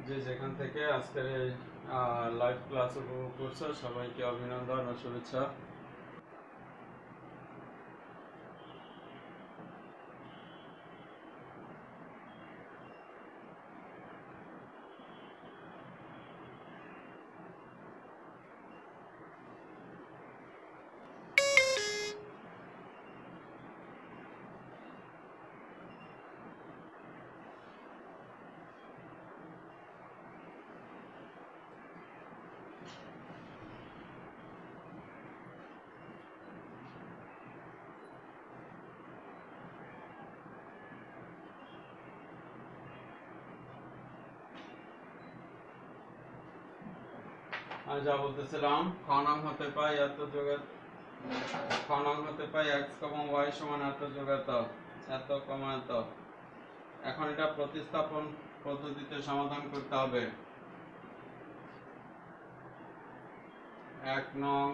যে যেখান থেকে আজকের এই লাইভ ক্লাস উপভোগ করছো সবাইকে অভিনন্দন ও শুভেচ্ছা। আমি যা বলতেছিলাম খ নং হতে পাই এত যোগের খ নং হতে পাই x, y সমান এত যোগ এত কমা এত। এখন এটা প্রতিস্থাপন পদ্ধতিতে সমাধান করতে হবে। 1 নং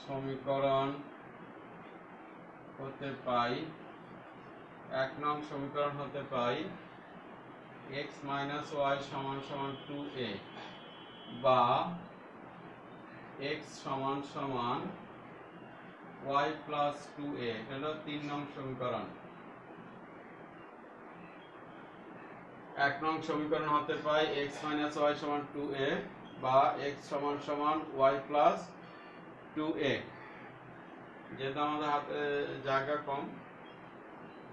সমীকরণ হতে পাই 1 নং সমীকরণ হতে পাই x - y সমান সমান 2a বা x সমান সমান y প্লাস 2a। এটা হলো 3 নং সমীকরণ। 1 নং সমীকরণ হতে পাই x - y সমান 2a বা x সমান সমান y প্লাস 2a। যেহেতু আমাদের হাতে জায়গা কম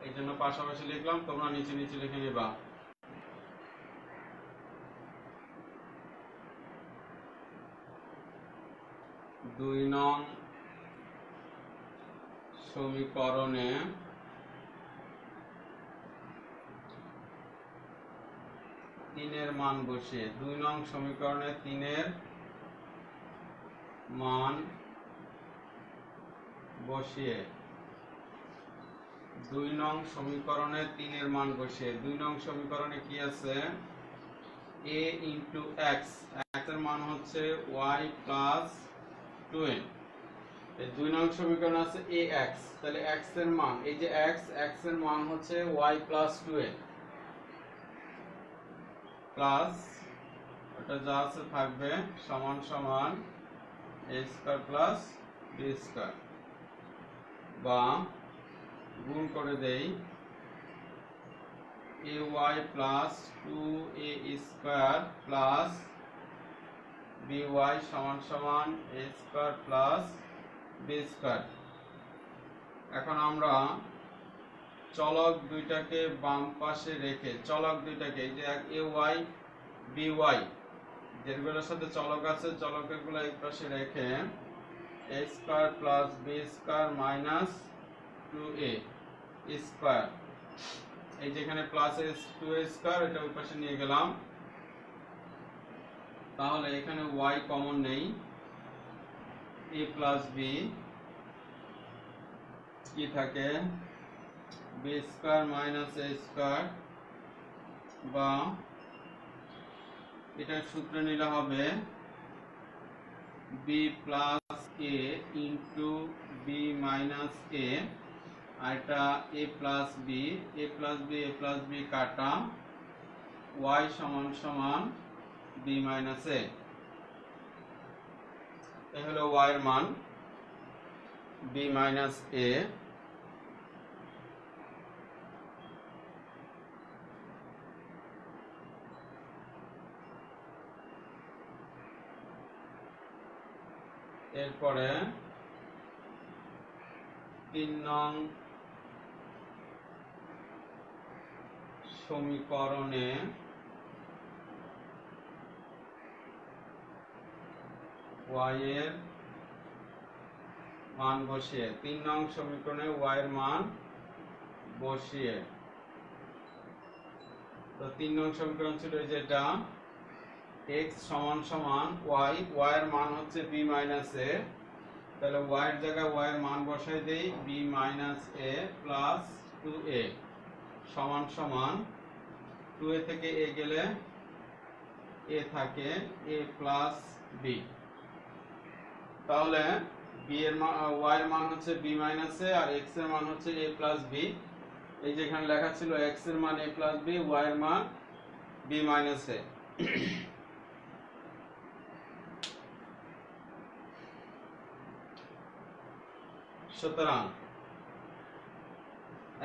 এই জন্য পাশাপাশি লিখলাম, তোমরা নিচে নিচে লিখে নিবা। দুই নং সমীকরণে তিনের মান বসিয়ে 2 নং সমীকরণে 3-এর মান বসিয়ে 2 নং সমীকরণে 3-এর মান বসিয়ে 2 নং সমীকরণে কি আছে a ইনটু x, x এর মান হচ্ছে y প্লাস 2a। এই 2 নং সমীকরণ আছে ax, তাহলে x এর মান এই যে x এর মান হচ্ছে y প্লাস 2a প্লাস এটা যা আছে থাকবে সমান সমান a square plus b square বা গুণ করে দেই ay plus 2a square plus by সমান সমান a square plus b square. এখন আমরা চলক দুইটাকে বাম পাশে রেখে চলক দুইটাকে এই যে ay by যেগুলোর সাথে চলক আছে চলকগুলো এই পাশে রেখে a square plus b square minus 2a square, এই যেখানে প্লাস 2a স্কয়ার এটা ওই পাশে নিয়ে গেলাম। তাহলে এখানে y কমন নেই, a প্লাস b কি থাকে b square minus a square বা এটা সূত্র নিলে হবে b plus a into b minus a, আর এটা a প্লাস b কাটা y সমান সমান b মাইনাস a। এই হলো y এর মান b মাইনাস a। এরপরে 3 নং সমীকরণে y এর মান বসিয়ে 3 নং সমীকরণে y এর মান বসিয়ে, তো 3 নং সমীকরণ ছিল যেটা x সমান সমান y, y এর মান হচ্ছে b মাইনাস a, তাহলে y এর জায়গায় y এর মান বসাই দেই b minus a plus 2a সমান সমান 2a থেকে a গেলে a থাকে a প্লাস b। তাহলে b এর মান y এর মান হচ্ছে b মাইনাস a আর x এর মান হচ্ছে a প্লাস b। এই যে এখানে লেখা ছিল x এর মান a প্লাস b, y এর মান b মাইনাস a। সুতরাং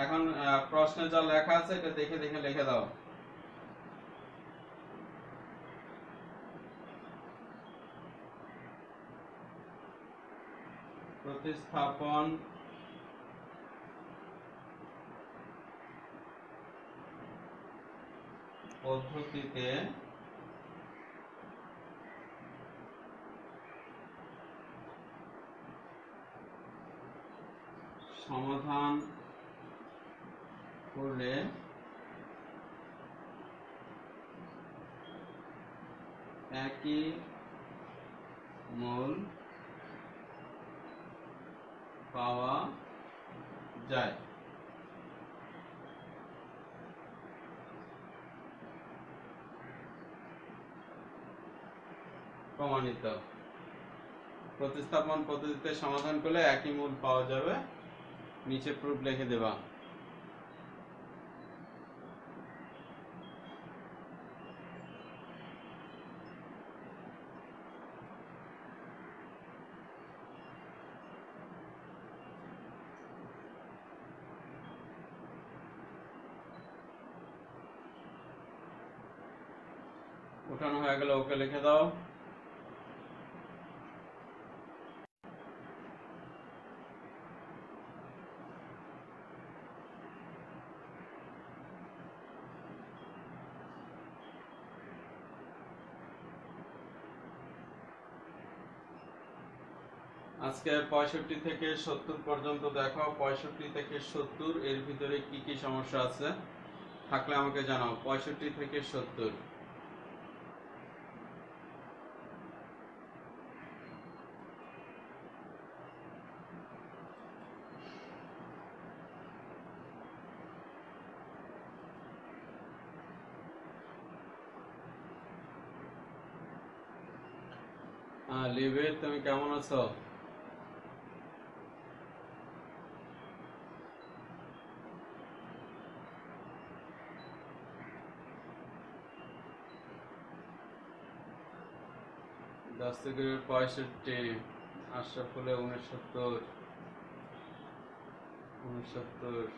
এখন প্রশ্নে যা লেখা আছে এটা দেখে দেখে লিখে দাও। প্রতিস্থাপন পদ্ধতিতে সমাধান করলে একই মূল পাওয়া যায়। প্রমাণিত। প্রতিস্থাপন পদ্ধতিতে সমাধান করলে একই মূল পাওয়া যাবে, নিচে প্রুফ লিখে দেবা। উঠানো হয়ে গেলে ওকে লিখে দাও। আজকে 65 থেকে 70 পর্যন্ত দেখো। 65 থেকে 70 এর ভিতরে কি কি সমস্যা আছে থাকলে আমাকে জানাও। 65 থেকে 70। লিবে, তুমি কেমন আছো? দস্তগিরের 65, আশরাফুলের 69, 69।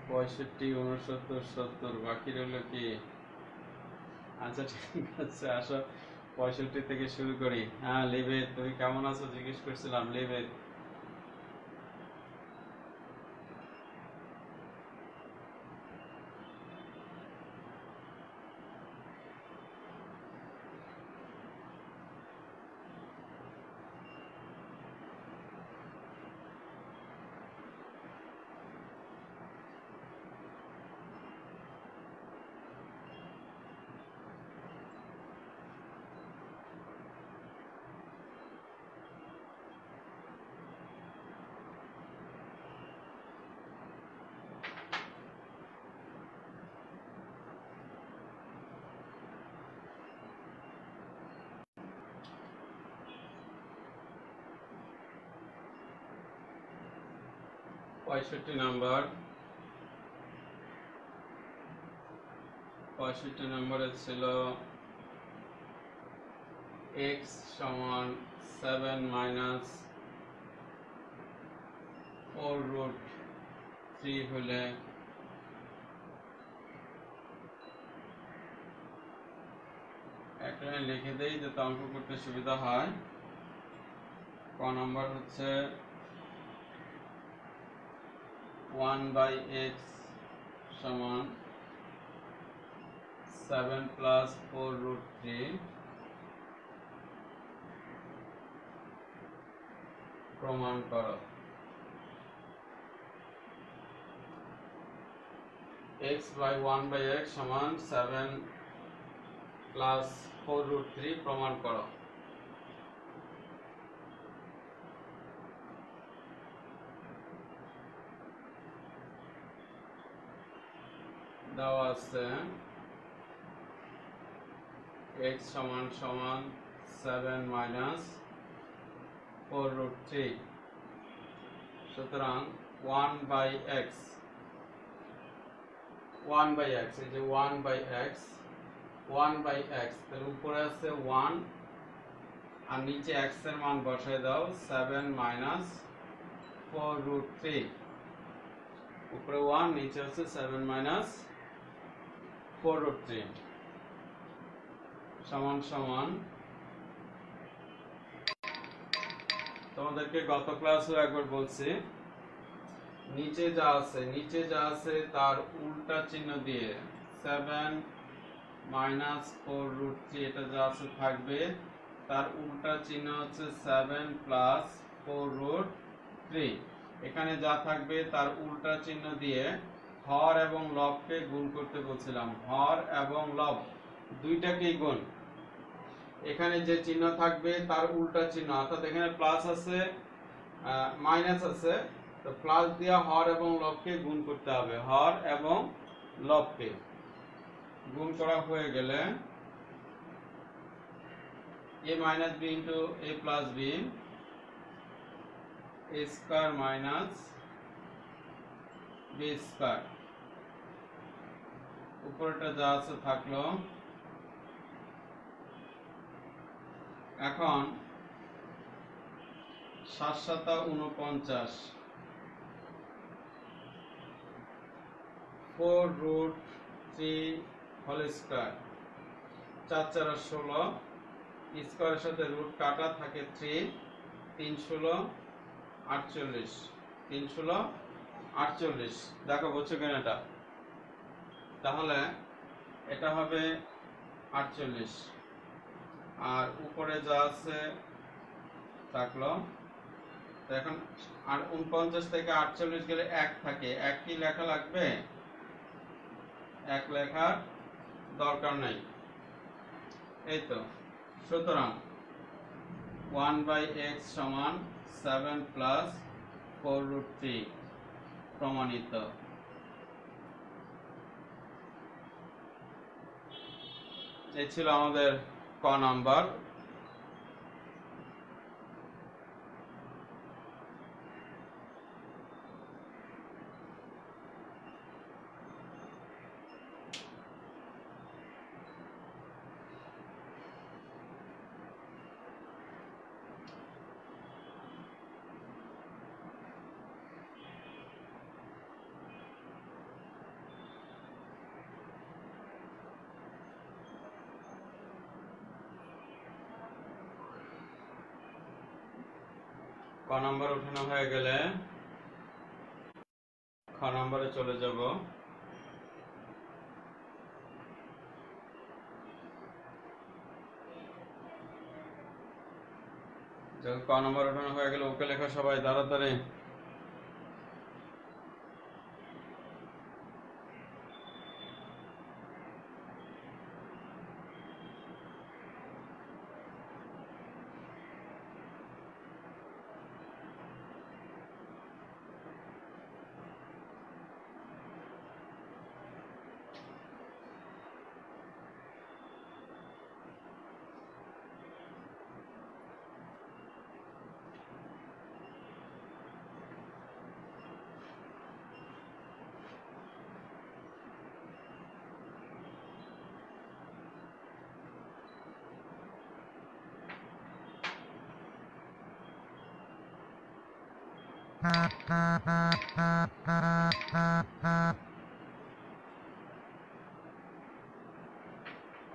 পঁয়ষট্টি, 69, 70, বাকি রইল কি? আচ্ছা ঠিক আছে, আসো 65 থেকে শুরু করি। হ্যাঁ লিবে, তুমি কেমন আছো জিজ্ঞেস করছিলাম। লিবে, নাম্বার 65 নম্বরে ছিল x সমান 7 মাইনাস 4 রুট 3 হলে একটা লিখে দেই যাতে অঙ্ক করতে সুবিধা হয়। ক নাম্বার হচ্ছে 1/x সমান 7 প্লাস 4 রুট 3 প্রমাণ করো। x বাই 1/x সমান 7 প্লাস 4 রুট 3 প্রমাণ করো। দেওয়া আছে x সমান সমান 7 মাইনাস 4√3, সুতরাং 1/x এই যে 1/x তাহলে উপরে আছে 1 আর নিচে x এর মান বসায় দাও 7 মাইনাস 4√3, উপরে 1 নিচে আছে 7 মাইনাস 4√3 সমান সমান, তোমাদেরকে গত ক্লাসে একবার বলছি নিচে যা আছে তার উল্টা চিহ্ন দিয়ে 7 মাইনাস 4√3 এটা যা আছে থাকবে, তার উল্টা চিহ্ন হচ্ছে 7 প্লাস 4√3, এখানে যা থাকবে তার উল্টা চিহ্ন দিয়ে হর এবং লবকে গুণ করতে বলছিলাম, হর এবং লব দুইটাকেই গুণ, এখানে যে চিহ্ন থাকবে তার উল্টা চিহ্ন, অর্থাৎ এখানে প্লাস আছে মাইনাস আছে, তো প্লাস দিয়ে হর এবং লবকে গুণ করতে হবে, হর এবং লবকে গুণ করা হয়ে গেলে a minus b into a plus b, a square minus b square, উপরটা যা আছে থাকলো। এখন 7 7 49, 4√3 হোল স্কয়ার, 4 4 16, স্কয়ারের সাথে রুট কাটা থাকে 3, 3 16 48, 3 16 48, দেখো বুঝছো কেন এটা, তাহলে এটা হবে 48 আর উপরে যা আছে থাকলো। তো এখন আর 49 থেকে 48 গেলে 1 থাকে, 1 কি লেখা লাগবে? 1 লেখার দরকার নাই, এই তো। সুতরাং 1/x সমান 7 প্লাস 4√3 প্রমাণিত। এই ছিল আমাদের ক নাম্বার। ক নাম্বার উঠানো হয়ে গেলে খ নাম্বারে চলে যাব। যখন ক নাম্বার উঠানো হয়ে গেলে ওকে লেখা সবাই তাড়াতাড়ি।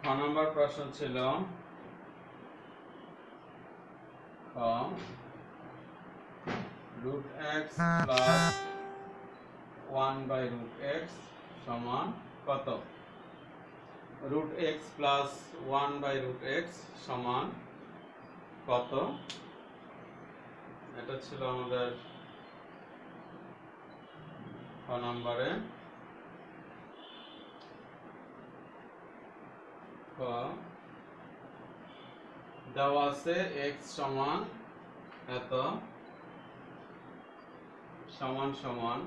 খ নম্বর প্রশ্ন ছিল √x প্লাস 1/√x সমান কত? √x প্লাস 1/√x সমান কত? এটা ছিল আমাদের ক নম্বরে। দেওয়া আছে x সমান এত সমান সমান,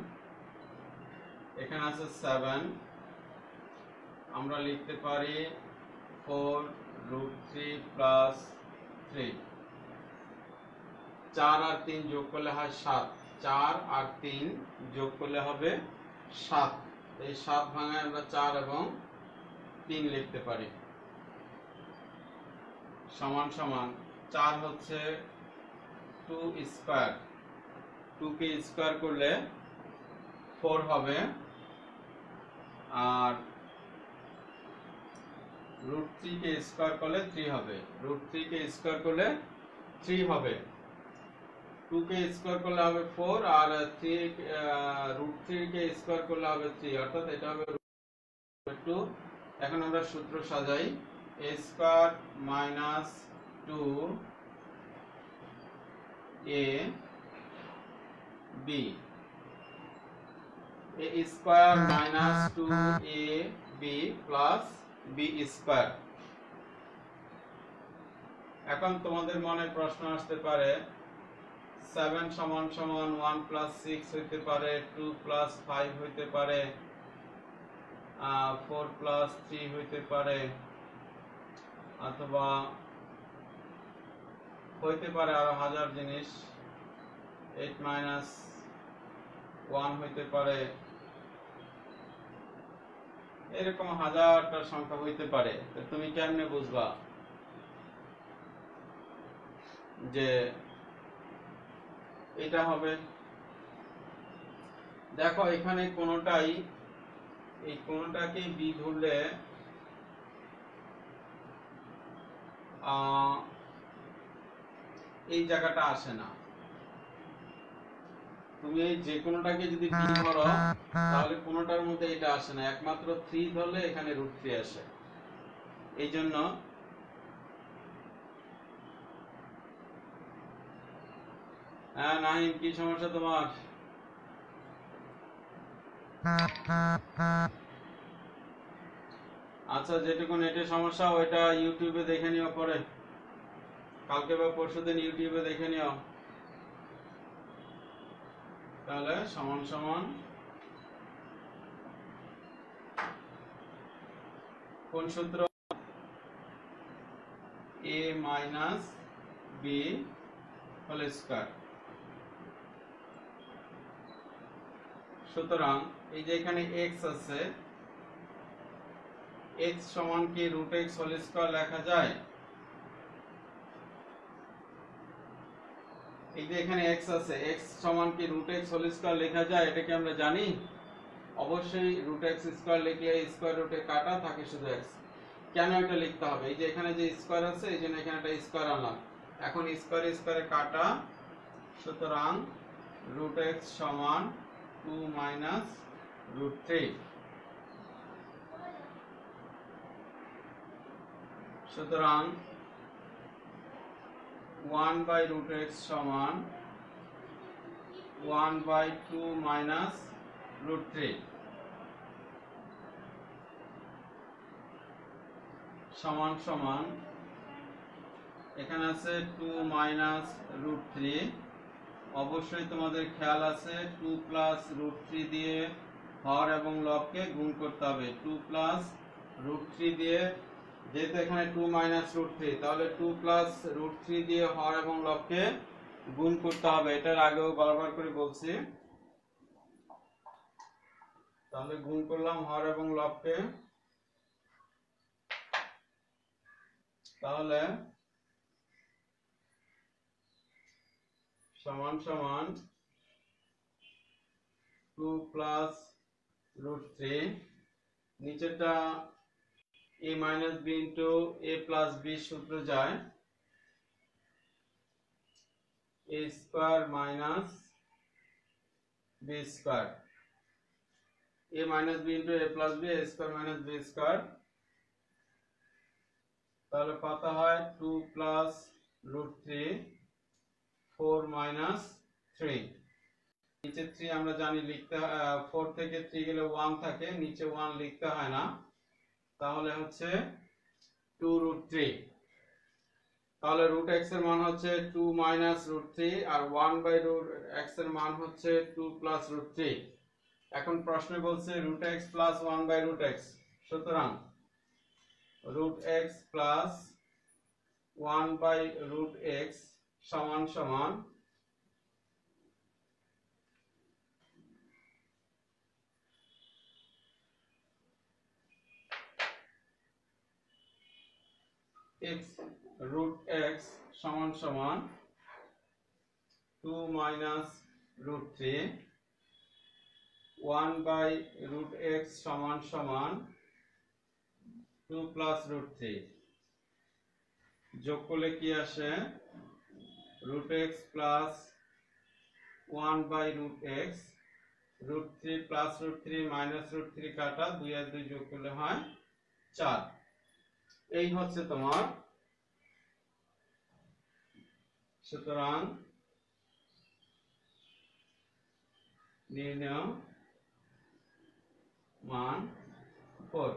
এখানে আছে 7 আমরা লিখতে পারি 4 রুট 3 প্লাস 3। 4 আর 3 যোগ করলে হয় 7। 4 আর 3 যোগ করলে হবে 7। এই 7 ভাঙায় আমরা 4 এবং 3 লিখতে পারি। সমান সমান 4 হচ্ছে 2 স্কয়ার, 2 কে স্কয়ার করলে 4 হবে, আর রুট 3 কে স্কয়ার করলে 3 হবে। রুট 3 কে স্কয়ার করলে 3 হবে, 2 কে স্কয়ার করলে হবে 4, আর 3 রুট 3 কে স্কয়ার করলে হবে 3, অর্থাৎ এটা হবে 2। এখন আমরা সূত্র সাজাই। a square minus 2 a b, a square minus 2ab plus b square. এখন তোমাদের মনে প্রশ্ন আসতে পারে 7 সমান সমান 1 প্লাস 6 হইতে পারে, 2 প্লাস 5 হইতে পারে, 4 প্লাস 3 হইতে পারে, অথবা হইতে পারে আরো হাজার জিনিস, 8 মাইনাস 1 হইতে পারে, এরকম হাজারটা সংখ্যা হইতে পারে। তো তুমি কেমনে বুঝবা যে এটা হবে? দেখো এখানে কোনোটাই, এই কোনোটাকে বি ধরলে এই জায়গাটা আসে না। তুমি এই যে কোনোটাকে যদি বি ধরো তাহলে কোনোটার মধ্যে এটা আসে না, একমাত্র 3 ধরলে এখানে রুট 3 আসে। এই জন্য নাহিম, কি সমস্যা তোমার? আচ্ছা, যেটুকু নেটের সমস্যা ওইটা ইউটিউবে দেখে নিও, পরে কালকে বা পরশুদিন ইউটিউবে দেখে নিও। তাহলে সমান সমান কোন সূত্র? a minus b whole square. সুতরাং এই যে এখানে x আছে, x সমান কি রুট x হোল স্কয়ার লেখা যায়? এই যে এখানে x আছে, x সমান কি রুট x হোল স্কয়ার লেখা যায়? এটা কি আমরা জানি? অবশ্যই রুট x স্কয়ার লিখলে স্কয়ার রুটে কাটা থাকে শুধু x। কেন এটা লিখতে হবে? এই যে এখানে যে স্কয়ার আছে এই জন্য এখানে একটা স্কয়ার আনলাম। এখন স্কয়ার স্কয়ারে কাটা, সুতরাং রুট x সমান 2 মাইনাস রুট 3। সুতরাং 1 বাই রুট x সমান 1 বাই 2 মাইনাস রুট 3 সমান সমান এখানে আছে 2 মাইনাস রুট 3। অবশ্যই তোমাদের খেয়াল আছে 2 প্লাস রুট 3 দিয়ে হর এবং লবকে গুণ করতে হবে। 2 প্লাস রুট 3 দিয়ে, যেহেতু এখানে 2 মাইনাস রুট 3, তাহলে 2 প্লাস রুট 3 দিয়ে হর এবং লবকে গুণ করতে হবে। এটার আগেও বারবার করে বলছি। তাহলে গুণ করলাম হর এবং লবকে, তাহলে সমান সমান 2 প্লাস রুট 3, নিচেটা a minus b into a plus b সূত্র যায়, a square minus b square, a minus b into a plus b, a square minus b square. তাহলে কত হয়? 2 প্লাস রুট 3, 4 মাইনাস 3। নিচে 3 আমরা জানি লিখতে, 4 থেকে 3 গেলে 1 থাকে, নিচে 1 লিখতে হয় না। তাহলে হচ্ছে 2 রুট 3। তাহলে রুট x এর মান হচ্ছে 2 মাইনাস রুট 3, আর 1 বাই রুট x এর মান হচ্ছে 2 প্লাস রুট 3। এখন প্রশ্নে বলছে root x plus 1 by root x সুতরাং রুট এক্স প্লাস 1/√x সমান সমান x√x সমান সমান 2 - √3, 1/√x সমান সমান 2 + √3, যোগ করলে কি আসে √x plus 1/√x, √3 plus √3 minus √3 কাটা 2 আর 2 যোগ করলে হয় 4। এই হচ্ছে তোমার, সুতরাং নির্ণয় মান 4।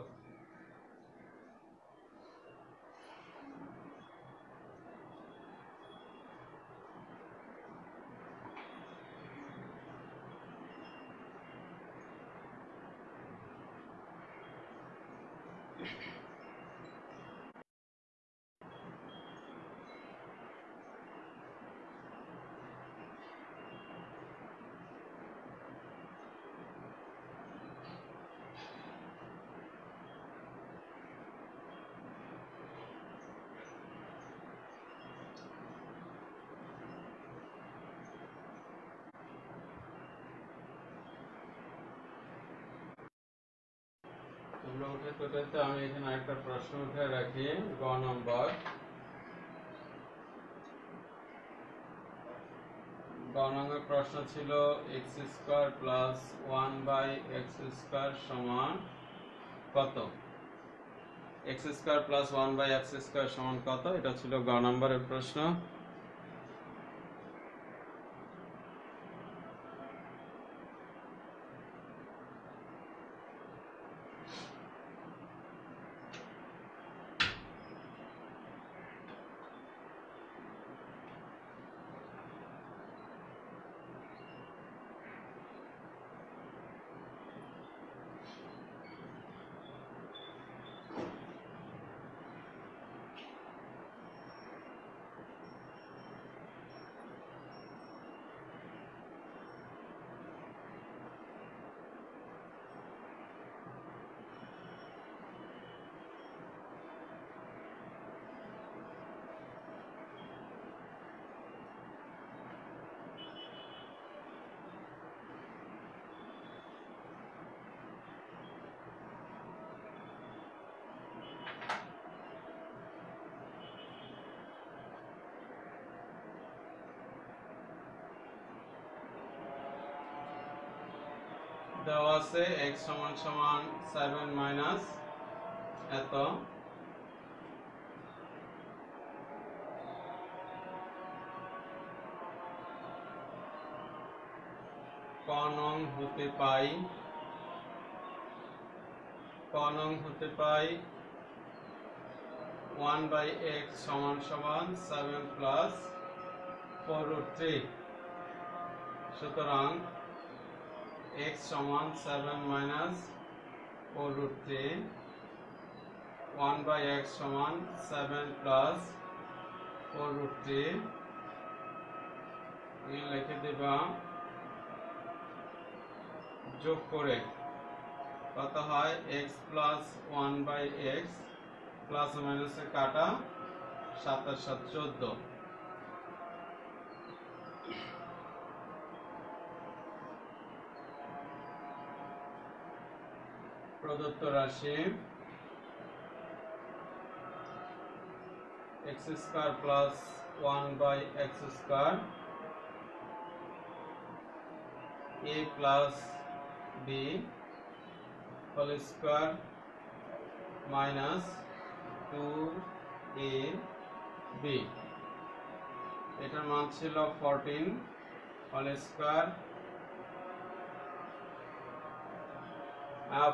তোমরা উঠে তোটাতে আমি এখানে একটা প্রশ্ন উঠে রাখি। গ নম্বর প্রশ্ন ছিল x² প্লাস 1/x² সমান কত? x² প্লাস 1/x² সমান কত? এটা ছিল গ নম্বরের প্রশ্ন। দেওয়া আছে x সমান সমান 7 মাইনাস এত, ক নং হতে পাই 1/x সমান সমান 7 প্লাস 4√3। সুতরাং x সমান 7 মাইনাস 4√3, 1/x সমান 7 প্লাস 4√3, লিখে দেবা, যোগ করে কত হয় x প্লাস 1/x প্লাস মাইনাসে কাটা 7 আর 7 14। প্রদত্ত রাশি x² plus 1/x² a plus b whole square minus 2ab, এটার মান ছিল 14 হোল স্কয়ার।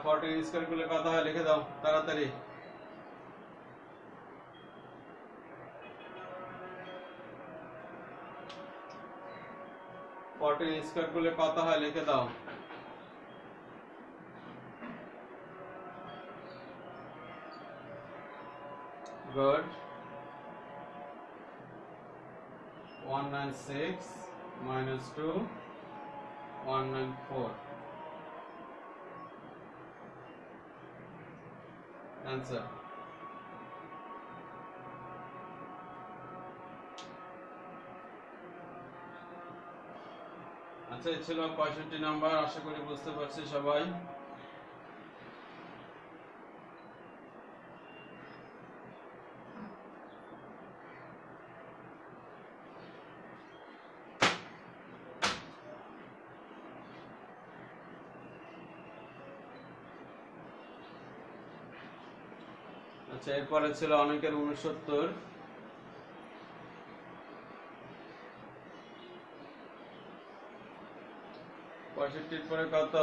14 স্কয়ার করলে কত হয় লিখে দাও তাড়াতাড়ি। 14 স্কয়ার করলে কত হয় লিখে দাও। Good. 196 minus 2, 194. Answer. আচ্ছা, এই ছিল 65 নাম্বার। আশা করি বুঝতে পারছি সবাই। আচ্ছা, এরপরে ছিল অনেকের 69। পঁয়ষট্টির পরে কত?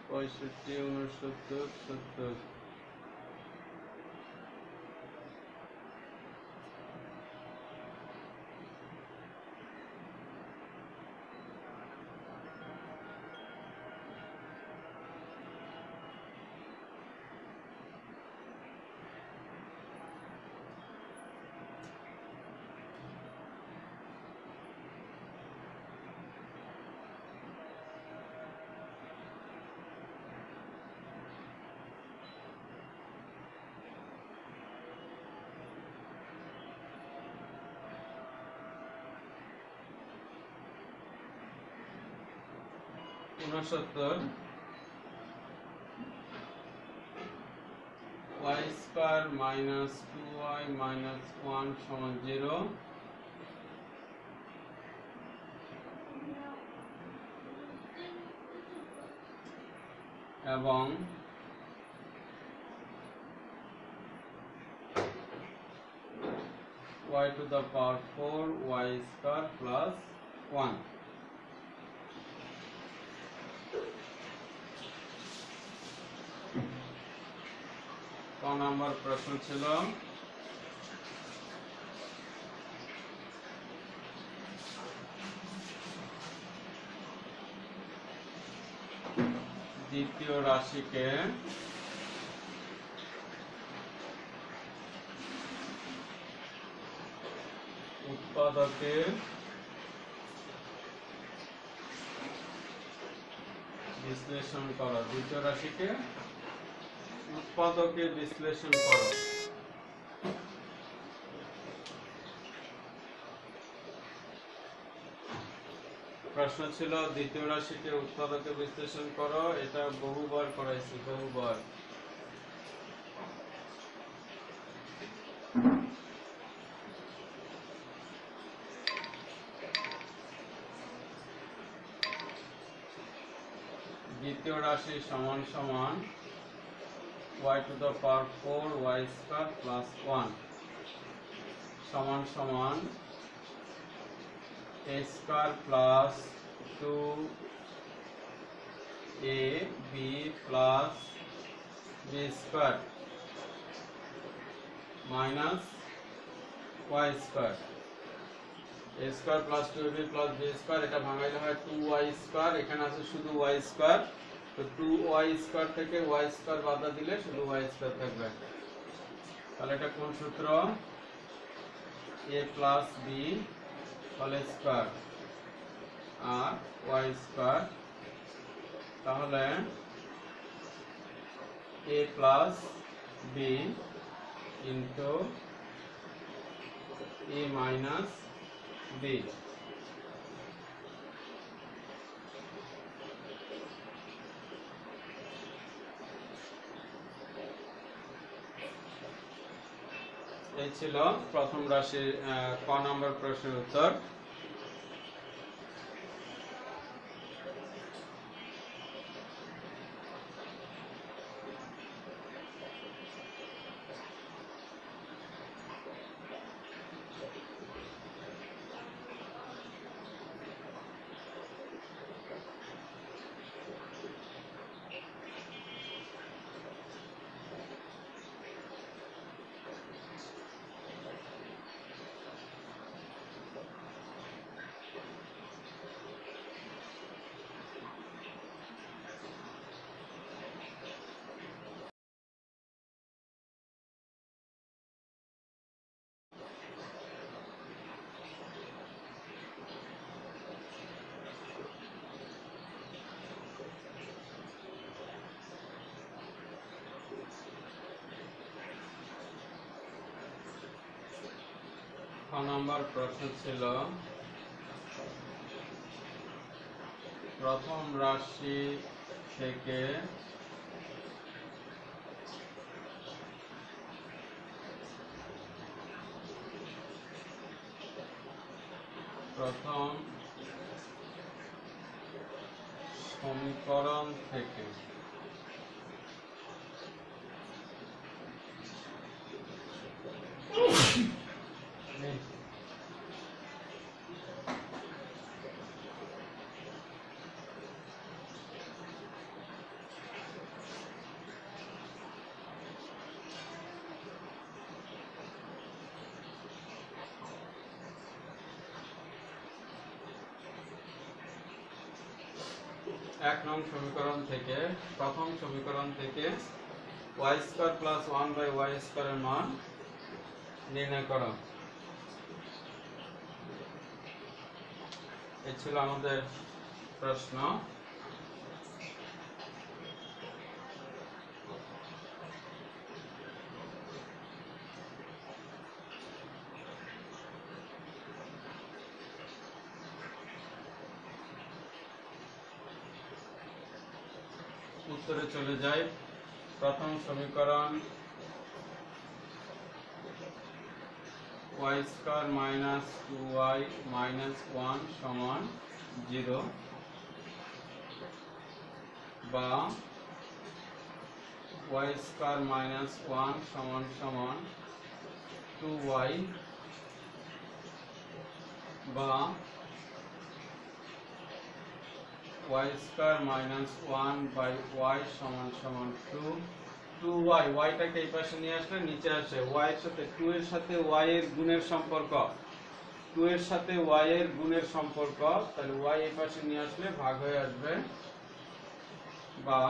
পঁয়ষট্টি, 69, 70। y square minus 2y minus 1 সমান 0 এবং y to the power 4 y square plus 1। ক নাম্বার প্রশ্ন ছিল দ্বিতীয় রাশিকে উৎপাদকের বিশ্লেষণ করো। দ্বিতীয় রাশিকে উৎপাদকে বিশ্লেষণ করো। প্রশ্ন ছিল দ্বিতীয় রাশিকে উৎপাদকে বিশ্লেষণ করো। এটা বহুবার করাইছি, বহুবার। দ্বিতীয় রাশি সমান সমান y to the power 4 y square plus 1 সমান সমান a square plus 2ab plus b square minus y square। a square plus 2ab plus b square এটা ভাঙাইলে হয় 2y square। এখানে আছে শুধু y square, তো 2y square থেকে y square বাদ দিলে শুধু y square থাকবে। তাহলে এটা কোন সূত্র? a plus b whole square R y square। তাহলে a plus b into a minus b। এই ছিল প্রথম রাশির ক নম্বর প্রশ্নের উত্তর। খ নম্বর প্রশ্ন ছিল প্রথম রাশি থেকে প্রথম সমীকরণ থেকে এক নং সমীকরণ থেকে প্রথম সমীকরণ থেকে y square plus 1 by y স্কয়ারের মান নির্ণয় করো। এই ছিল আমাদের প্রশ্ন। উত্তরে চলে যাই। প্রথম সমীকরণ y square minus 2y minus 1 সমান 0 বা y স্কয়ার মাইনাস 1 সমান সমান 2y বা y square minus 1 by y সমান সমান 2y টাকে এই পাশে নিয়ে আসলে নিচে আসে y এর সাথে 2 এর সাথে y এর গুণের সম্পর্ক, 2 এর সাথে y এর গুণের সম্পর্ক, তাহলে y এই পাশে নিয়ে আসলে ভাগ হয়ে আসবে। বা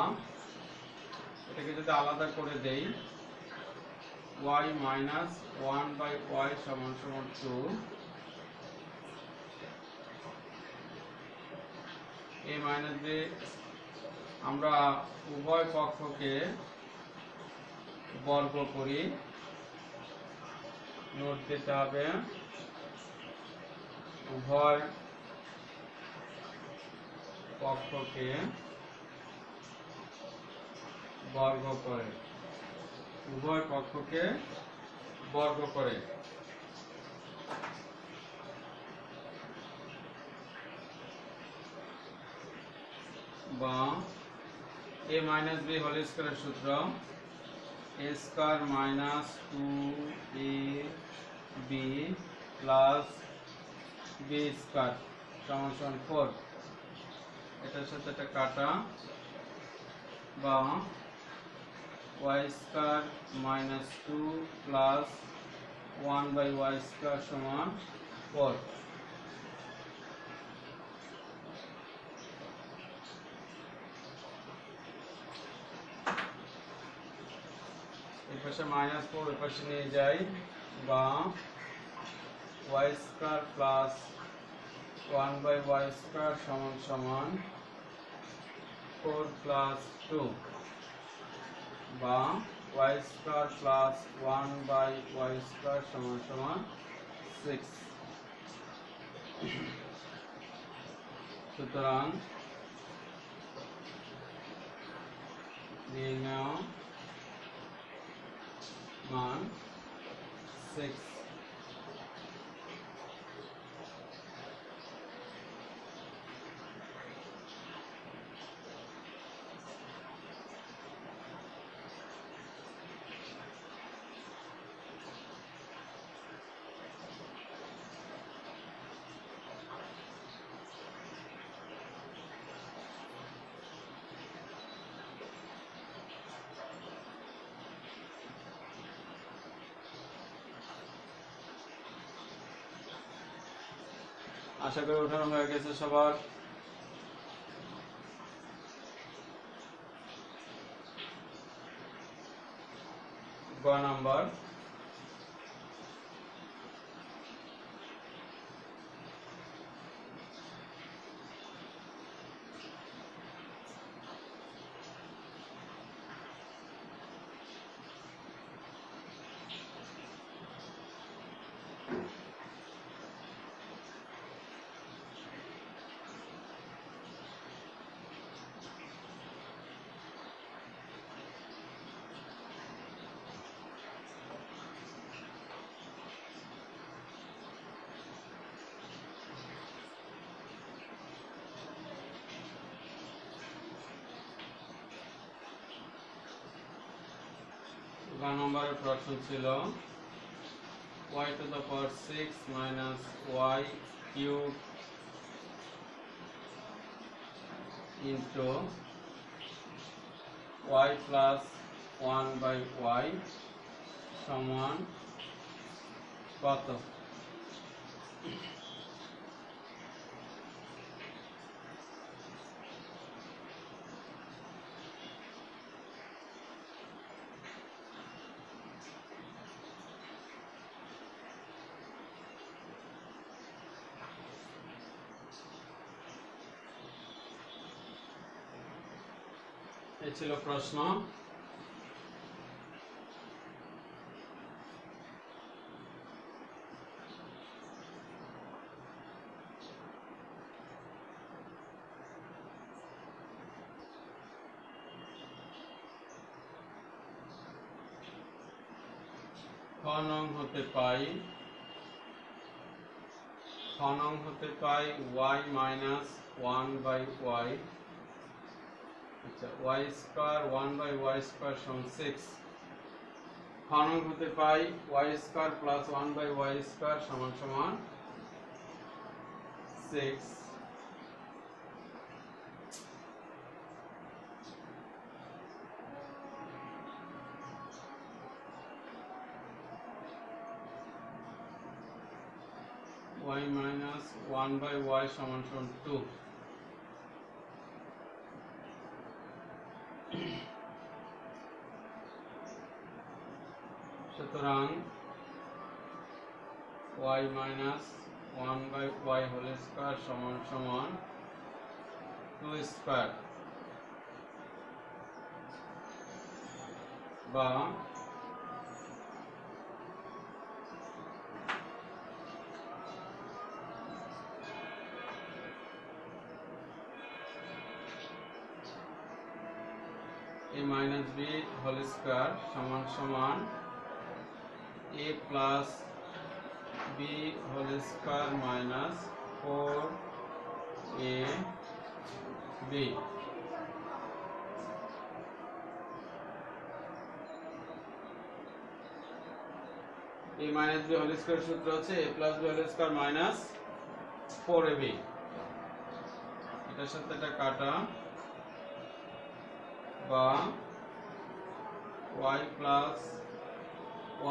এটাকে যদি আলাদা করে দেই y মাইনাস 1 বাই y সমান সমান 2, a মাইনাস b আমরা উভয় পক্ষকে বর্গ করি। নোট দিতে হবে উভয় পক্ষকে বর্গ করে, উভয় পক্ষকে বর্গ করে। বা a মাইনাস b হোল স্কয়ারের সূত্র a square minus 2ab plus b square সমান সমান 4, এটার সাথে এটা কাটা। বা y square minus 2 plus 1 by y square সমান 4। এই পাশে মাইনাস 4 এই পাশে নিয়ে যাই। বা y square plus 1 by y square সমান সমান 4 প্লাস 2। বা y square plus 1 by y square সমান সমান 6। সুতরাং নির্ণয় মান 6। আশা করি ওঠানো হয়ে গেছে সবার। গ নাম্বার গ নম্বরের প্রশ্ন ছিল y to the power 6 minus y cube into y plus 1 by y সমান কত? এই ছিল প্রশ্ন। খ নং হতে পাই y minus 1 by y, আচ্ছা y square 1 by y square সমান 6। খ নং হতে পাই y square plus 1 by y square সমান সমান 6। y minus 1 by y সমান সমান 2। সুতরাং y minus 1 by y whole square সমান সমান 2 স্কয়ার, বা a minus b whole square সমান সমান a plus b whole square minus 4ab। a minus b whole square সূত্র হচ্ছে a plus b whole square minus 4ab। এটার সাথে এটা কাটা, বা y plus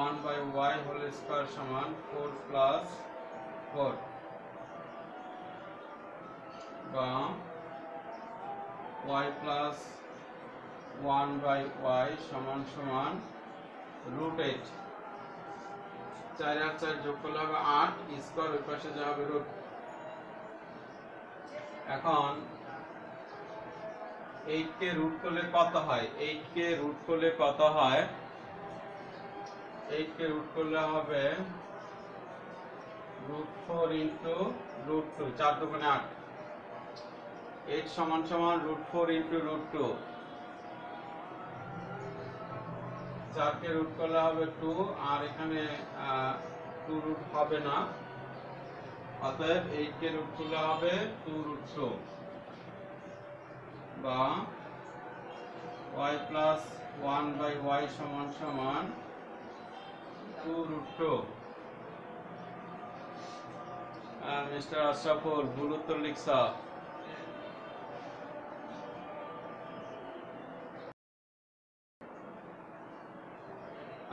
1 by y whole square সমান 4 plus 4, বা y plus 1 by y সমান সমান √8। 4 আর 4 যোগ করলে হবে 8, স্কয়ার ওই পাশে যা হবে রুট। এখন 8 কে রুট করলে কত হয়? 8 কে রুট করলে কত হয়? 8 কে রুট করলে হবে √4 into √2, 4 দুগুণে 8। 8 সমান সমান √4 into √2। 4 কে রুট করলে হবে 2, আর এখানে 2 রুট হবে না, অতএব 8 কে রুট করলে হবে 2√2, বা y plus 1 by y সমান সমান 2√2। মিস্টার আশরাফুল ভুল উত্তর লিখছ।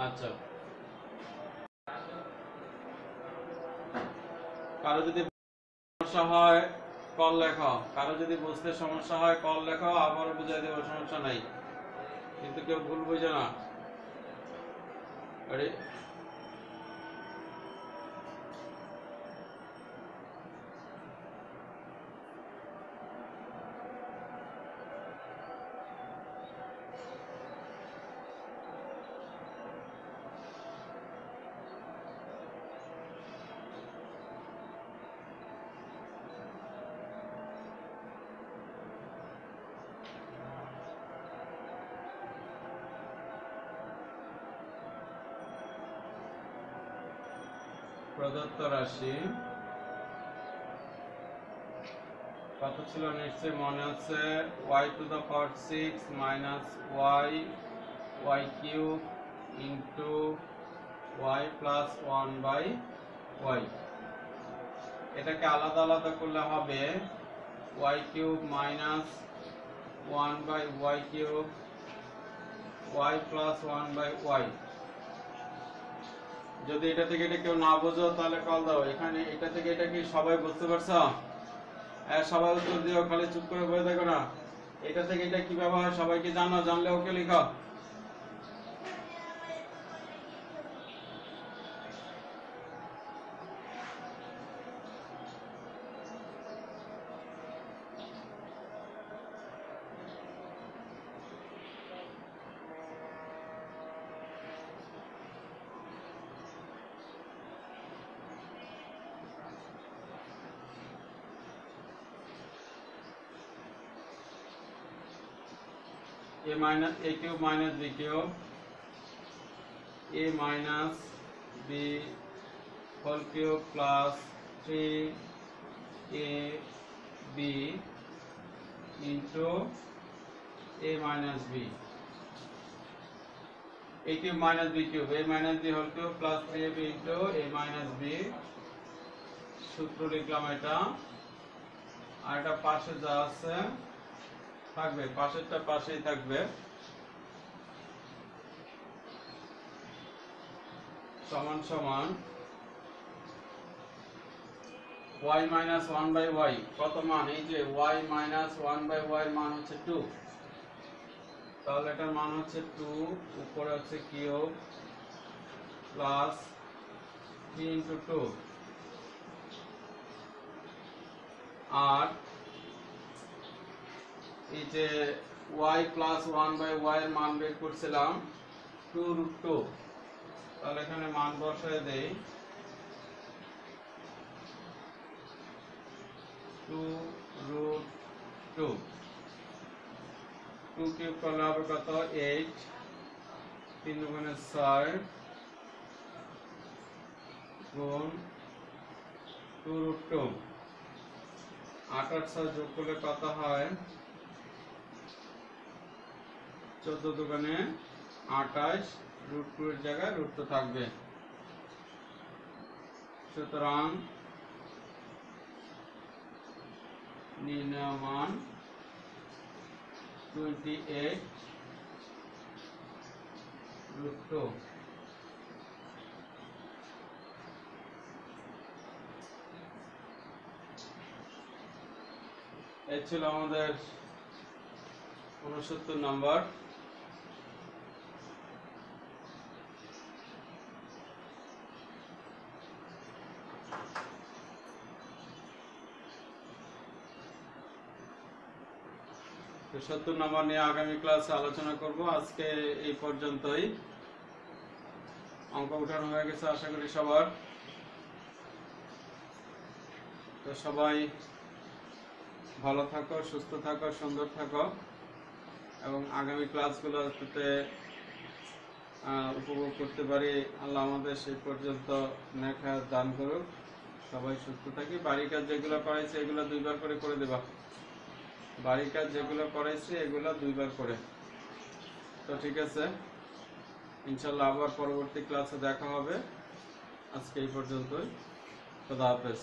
আচ্ছা, কারো যদি সমস্যা হয় কল লেখো, কারো যদি বুঝতে সমস্যা হয় কল লেখো, আবারও বুঝাই দেবো, সমস্যা নাই, কিন্তু কেউ ভুল বুঝো না। প্রদত্ত রাশি কত ছিল নিশ্চয় মনে আছে? y to the power 6 minus y cube into y plus 1/y। এটাকে আলাদা আলাদা করলে হবে y cube minus 1/y cube y plus 1/y। যদি এটা থেকে এটা কেউ না বোঝো তাহলে কল দাও। এখানে এটা থেকে এটা কি সবাই বুঝতে পারছো? সবাই উত্তর দিও, খালি চুপ করে বসে দেখো না। এটা থেকে এটা কিভাবে হয় সবাই কি জানো? জানলে ওকে লিখো। a cube minus b cube a minus b whole cube plus 3ab into a minus b। a cube minus b cube a minus b whole cube plus 3ab into a minus b। সূত্র লিখলাম এটা। আর এটা পাশে যা আছে থাকবে, পাশেরটা পাশেই থাকবে। সমান সমান y minus 1/y কত মান? এই যে y minus 1/y মান হচ্ছে 2, তাহলে এটার মান হচ্ছে 2, উপরে হচ্ছে কিউব প্লাস 3 into 2। আর এই যে y প্লাস 1/y এর মান বের করছিলাম 2√2, তাহলে এখানে মান বসায় দেই 2√2। 2 কিউব করলে হবে কত? 8, 3 দুগুণে 6 গুণ 2√2। 8 আর 6 যোগ করলে কত হয়? 14 দুগুণে 28, √2 এর জায়গায় √2 থাকবে। সুতরাং নির্ণয় মান 28√2। এই ছিল আমাদের 69 নম্বর। তো 70 নম্বর নিয়ে আগামী ক্লাসে আলোচনা করব। আজকে এই পর্যন্তই। অঙ্ক উঠানো হয়ে গেছে আশা করি সবার। তো সবাই ভালো থাকো, সুস্থ থাকো, সুন্দর থাকো এবং আগামী ক্লাসগুলোতে উপভোগ করতে পারি। আল্লাহ আমাদের সেই পর্যন্ত নেক হায়াত দান করুক। সবাই সুস্থ থাকি। বাড়ির কাজ যেগুলো করাইছে এগুলো 2 বার করে করে দেবা। বাড়ির কাজ যেগুলো করাইছে এগুলো 2 বার করে। তো ঠিক আছে, ইনশাল্লাহ আবার পরবর্তী ক্লাসে দেখা হবে। আজকে এই পর্যন্তই। খোদা হাফেজ।